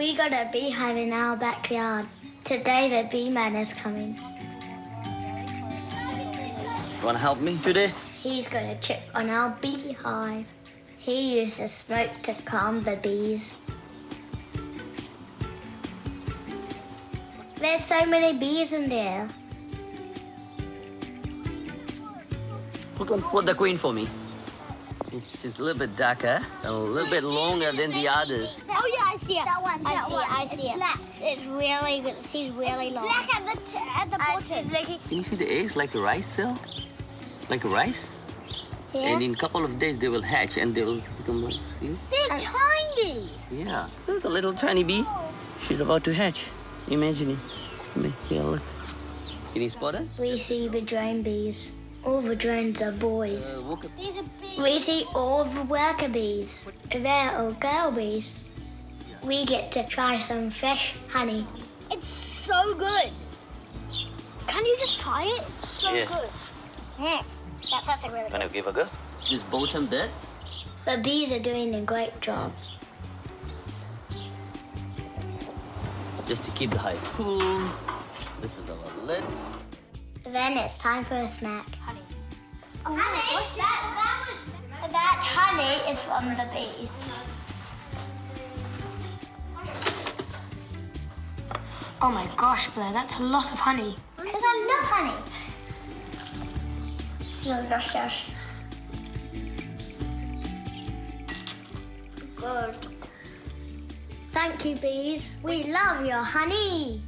We got a beehive in our backyard. Today the bee man is coming. Want to help me today? He's going to check on our beehive. He uses smoke to calm the bees. There's so many bees in there. Who can spot the queen for me? She's a little bit darker and a little bit longer than the others. Oh yeah, I see it. That one, I see it. black. It's really good. She's really long. Black at the bottom. Can you see the eggs like a rice cell? Like a rice? Yeah. And in a couple of days they will hatch and they will become like, see? They're tiny. Yeah. There's a little tiny bee. She's about to hatch. Imagine it. Here, look. Can you spot us? We see the drone bees. All the drones are boys. These are big. We see all the worker bees. They're all girl bees. We get to try some fresh honey. It's so good. Can you just try it? It's so Yeah. good. That sounds like really Can I good. give a go? This bottom bed. The bees are doing a great job. Just to keep the hive cool. This is our lid. Then it's time for a snack. Honey. That honey is from the bees. Oh my gosh, Blair, that's a lot of honey. Because I love honey. Delicious. Good. Thank you, bees. We love your honey.